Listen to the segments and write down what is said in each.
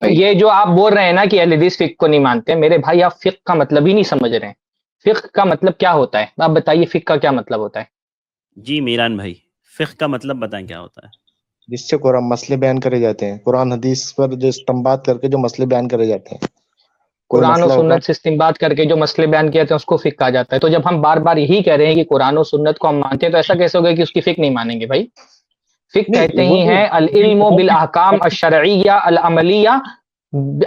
یہ جو آپ بول رہے ہیں نا کہ اہل حدیث فقہ کو نہیں مانتے، میرے بھائی آپ فقہ کا مطلب ہی نہیں سمجھ رہے ہیں۔ فقہ کا مطلب کیا ہوتا ہے؟ آپ بتائیے فقہ کا کیا مطلب ہوتا ہے؟ جی میران بھائی، فقہ کا مطلب بتائیں کیا ہوتا ہے؟ جس سے قرآن مسئلے بیان کرے جاتے ہیں، قرآن حدیث پر جو استنباط کر کے جو مسئلے بیان کرے جاتے ہیں، کوئی قرآن و مسئلہ ہوگا۔ سنت سے استنباط کر کے جو مسئلے بیان کیے جاتے ہیں اس کو فقہ کہا جاتا ہے۔ تو جب ہم بار بار یہی کہہ رہے ہیں کہ قرآن و سنت کو ہم مانتے ہیں تو ایسا کیسے ہوگا کہ اس کی فقہ نہیں مانیں گے بھائی؟ فقہ کہتے نہیں وہ ہی تو ہیں العلم بالاحکام الشرعیہ العملیہ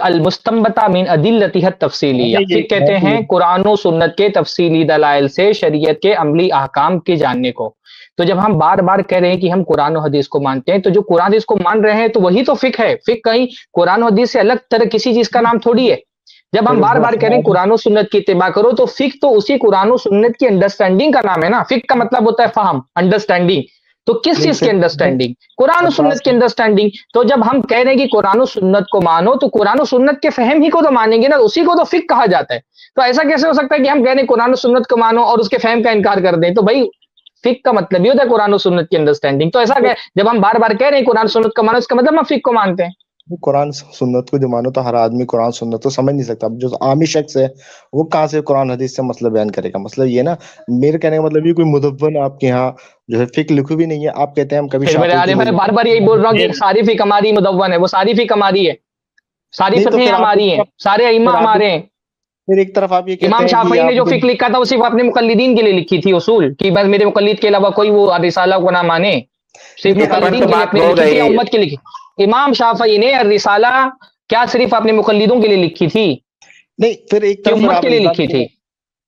المستنبطہ من ادلتہ التفصیلیہ۔ فقہ کہتے ہیں قرآن و سنت کے تفصیلی دلائل سے شریعت کے عملی احکام کے جاننے کو۔ تو جب ہم بار بار کہہ رہے ہیں کہ ہم قرآن و حدیث کو مانتے ہیں تو جو قرآن حدیث کو مان رہے ہیں تو وہی تو فقہ ہے۔ فقہ کہیں قرآن و حدیث سے الگ طرح کسی چیز کا نام تھوڑی ہے۔ جب ہم بار بار کہہ رہے ہیں قرآن و سنت کی اتباع کرو تو فقہ تو اسی قرآن و سنت کی انڈرسٹینڈنگ کا نام ہے نا۔ فقہ کا مطلب ہوتا ہے فہم، انڈرسٹینڈنگ۔ تو کس چیز کی انڈرسٹینڈنگ؟ قرآن و سنت کی انڈرسٹینڈنگ۔ تو جب ہم کہہ رہے ہیں کہ قرآن و سنت کو مانو تو قرآن و سنت کے فہم ہی کو تو مانیں گے نا، اسی کو تو فقہ کہا جاتا ہے۔ تو ایسا کیسے ہو سکتا ہے کہ ہم کہہ رہے ہیں قرآن و سنت کو مانو اور اس کے فہم کا انکار کر دیں؟ تو بھائی فقہ کا مطلب یہ ہوتا ہے قرآن و سنت کی انڈرسٹینڈنگ۔ تو ایسا کہ جب ہم بار بار کہہ رہے ہیں قرآن و سنت کو مانو اس کا مطلب ہم فقہ کو مانتے ہیں۔ قرآن سنت کو جو مانو تو ہر آدمی قرآن سنت تو سمجھ نہیں سکتا۔ جو عامی شخص ہے وہ کہاں سے قرآن حدیث سے مسئلہ بیان کرے گا؟ مطلب یہ نا، میرے کہنے کا مطلب یہ کوئی مدون آپ کے یہاں جو ہے فقہ لکھی بھی نہیں ہے، آپ کہتے ہیں ہم کبھی میں بار بار یہی بول رہا ہوں کہ ساری فقہ ہماری مدون ہے، وہ ساری فقہ ہماری ہے، ساری فقہیں ہماری ہیں، سارے ائمہ ہمارے ہیں۔ پھر ایک طرف آپ یہ کہتے ہیں امام شافعی نے جو فقہ لکھا تھا وہ صرف اپنے مقلدین کے لیے لکھی تھی، اصول کہ بس میرے مقلد کے علاوہ کوئی وہ رسالہ کو نہ مانے، صرف مقلدین کے لیے اپنے لکھی تھی، امت کے لیے لکھی۔ امام شافعی نے رسالہ کیا صرف اپنے مقلدوں کے لیے لکھی تھی؟ نہیں، پھر ایک طرف امت کے لیے لکھی تھی۔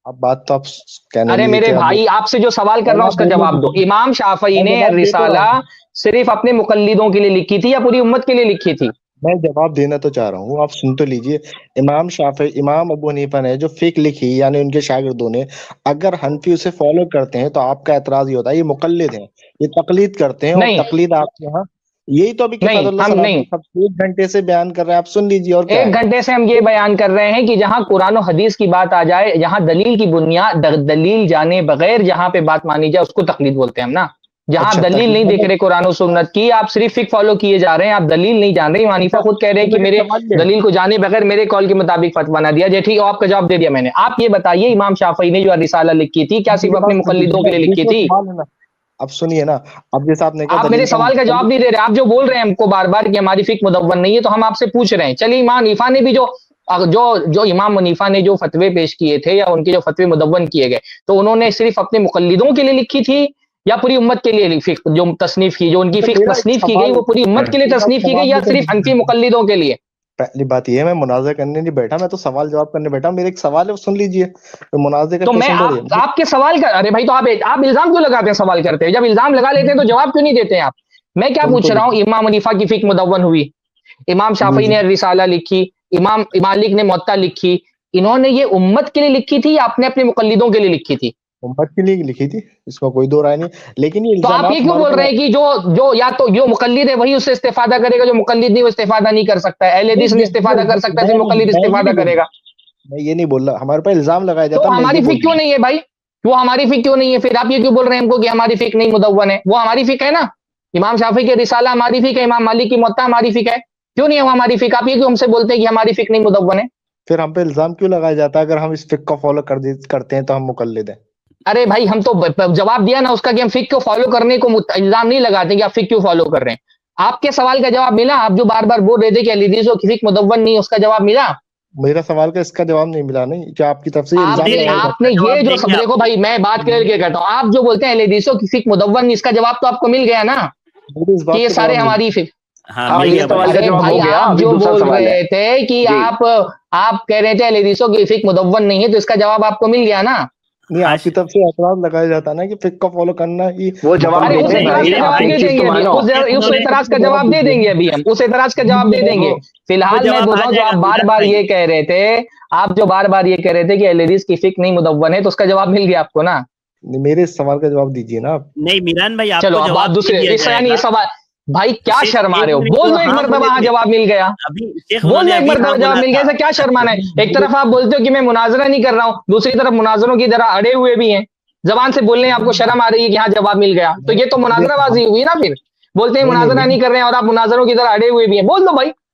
اب بات تو آپ کہنے ارے میرے بھائی آپ سے جو سوال کر رہا ہوں اس کا جواب دو۔ امام شافعی نے رسالہ صرف اپنے مقلدوں کے لیے لکھی تھی یا پوری امت کے لیے لکھی تھی؟ میں جواب دینا تو چاہ رہا ہوں، آپ سن تو لیجئے۔ امام ابو حنیفہ نے جو فقہ لکھی، یعنی ان کے شاگردوں نے، اگر حنفی اسے فالو کرتے ہیں تو آپ کا اعتراض یہ ہوتا ہے یہ مقلد ہیں، یہ تقلید کرتے ہیں، اور تقلید آپ کے یہاں یہی تو ابھی کتاب اللہ صلی اللہ علیہ وسلم 1 گھنٹے سے بیان کر رہے ہیں، آپ سن لیجئے۔ اور 1 گھنٹے سے ہم یہ بیان کر رہے ہیں کہ جہاں قرآن و حدیث کی بات آ جائے، جہاں دلیل کی بنیاد، دلیل جانے بغیر جہاں پہ بات مانی جائے اس کو تقلید بولتے ہیں ہم نا۔ جہاں دلیل نہیں دیکھ رہے قرآن و سنت کی، آپ صرف فقہ فالو کیے جا رہے ہیں، آپ دلیل نہیں جان رہے۔ امام حنیفہ خود کہہ رہے ہیں کہ میرے دلیل کو جانے بغیر میرے قول کے مطابق فتویٰ نہ دیا جائے۔ ٹھیک ہے، آپ کا جواب دے دیا میں نے۔ آپ یہ بتائیے امام شافعی نے جو رسالہ لکھی تھی کیا صرف اپنے مقلدوں کے لیے لکھی تھی؟ اب سنیے نا، اب جیسا آپ نے کہا آپ میرے سوال کا جواب نہیں دے رہے۔ آپ جو بول رہے ہیں ہم کو بار بار کہ ہماری فقہ مدون نہیں ہے تو ہم آپ سے پوچھ رہے ہیں، چلیے امام حنیفہ نے بھی جو امام حنیفہ نے جو فتوے پیش کیے تھے یا ان کے جو فتوے مدون کیے گئے تو انہوں نے صرف اپنے مقلدوں کے لیے لکھی تھی یا پوری امت کے لیے فقہ جو تصنیف کی، جو ان کی فقہ تصنیف کی گئی وہ پوری امت کے لیے تصنیف کی گئی یا صرف حنفی مقلدوں کے لیے؟ پہلی بات یہ ہے میں مناظرہ کرنے نہیں بیٹھا، میں تو سوال جواب کرنے بیٹھا۔ میرا ایک سوال ہے وہ سن لیجئے، مناظرہ تو میں آپ کے سوال کا، ارے بھائی تو آپ الزام کیوں لگاتے ہیں سوال کرتے ہیں؟ جب الزام لگا لیتے ہیں تو جواب کیوں نہیں دیتے ہیں آپ؟ میں کیا پوچھ رہا ہوں، امام حنیفہ کی فقہ مدون ہوئی، امام شافعی نے رسالہ لکھی، امام مالک نے موطا لکھی، انہوں نے یہ امت کے لیے لکھی تھی یا اپنے مقلدوں کے لیے لکھی تھی؟ امت کے لیے لکھی تھی، اس میں کوئی دو رائے نہیں۔ لیکن یہ تو آپ یہ کیوں بول رہے ہیں کہ جو یا تو جو مقلد ہے وہی اس سے استفادہ کرے گا، جو مقلد نہیں وہ استفادہ نہیں کر سکتا ہے؟ اہل حدیث نے استفادہ کر سکتا ہے پھر مقلد استفادہ کرے گا؟ میں یہ نہیں بول رہا، ہمارے پاس الزام لگایا جاتا ہے۔ تو ہماری فقہ کیوں نہیں ہے بھائی؟ وہ ہماری فقہ کیوں نہیں ہے؟ پھر آپ یہ کیوں بول رہے ہیں ہم کو کہ ہماری فقہ نہیں مدون ہے؟ وہ ہماری فقہ ہے نا، امام شافعی کے رسالہ ہماری فقہ ہے، امام مالک کی موطا ہماری فقہ ہے، کیوں نہیں ہے وہ ہماری فقہ؟ آپ یہ کیوں ہم سے بولتے ہیں کہ ہماری فقہ نہیں مدون ہے؟ پھر ہم پہ الزام کیوں لگایا جاتا ہے اگر ہم اس فقہ کو فالو کرتے ہیں تو ہم مقلد ہیں؟ ارے بھائی ہم تو جواب دیا نا اس کا کہ ہم فقہ کو فالو کرنے کو الزام نہیں لگاتے کہ آپ فقہ کیوں فالو کر رہے ہیں۔ آپ کے سوال کا جواب ملا؟ آپ جو بار بار بول رہے تھے کہ اہل حدیث کی فقہ مدون نہیں، اس کا جواب ملا؟ میرا سوال کا اس کا جواب نہیں ملا، نہیں کیا آپ کی طرف سے آپ نے یہ جو سب دیکھو بھائی میں بات کر کے کہتا ہوں، آپ جو بولتے ہیں اہل حدیث کی فقہ مدون نہیں، اس کا جواب تو آپ کو مل گیا نا کہ یہ سارے ہماری فقہ۔ ارے بھائی آپ جو بول رہے تھے کہ آپ کہہ رہے تھے اہل حدیث کی فقہ مدون نہیں ہے تو اس کا جواب آپ کو مل گیا نا۔ نہیں، آپ کی طرف سے اعتراض لگایا جاتا ہے نا کہ فقہ کو فالو کرنا ہی وہ جواب اس اعتراض کا جواب دے دیں گے ابھی ہم اس اعتراض کا جواب دے دیں گے۔ فی الحال میں بول رہا ہوں جو آپ بار بار یہ کہہ رہے تھے، آپ جو بار بار یہ کہہ رہے تھے کہ اہل حدیث کی فقہ نہیں مدون ہے تو اس کا جواب مل گیا آپ کو نا۔ میرے سوال کا جواب دیجیے نا آپ۔ نہیں میران بھائی آپ چلو اب آپ دوسرے سوال، بھائی کیا شرما رہے ہو؟ بول دو ایک مرتبہ ہاں جواب مل گیا، بول دو ایک مرتبہ جواب مل گیا، کیا شرمانا ہے؟ ایک طرف آپ بولتے ہو کہ میں مناظرہ نہیں کر رہا ہوں، دوسری طرف مناظروں کی طرح اڑے ہوئے بھی ہیں، زبان سے بولنے آپ کو شرم آ رہی ہے کہ ہاں جواب مل گیا، تو یہ تو مناظرہ بازی ہوئی نا۔ پھر بولتے ہیں مناظرہ نہیں کر رہے ہیں اور آپ مناظروں کی طرح اڑے ہوئے بھی ہیں، بول دو بھائی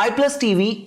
iPlus TV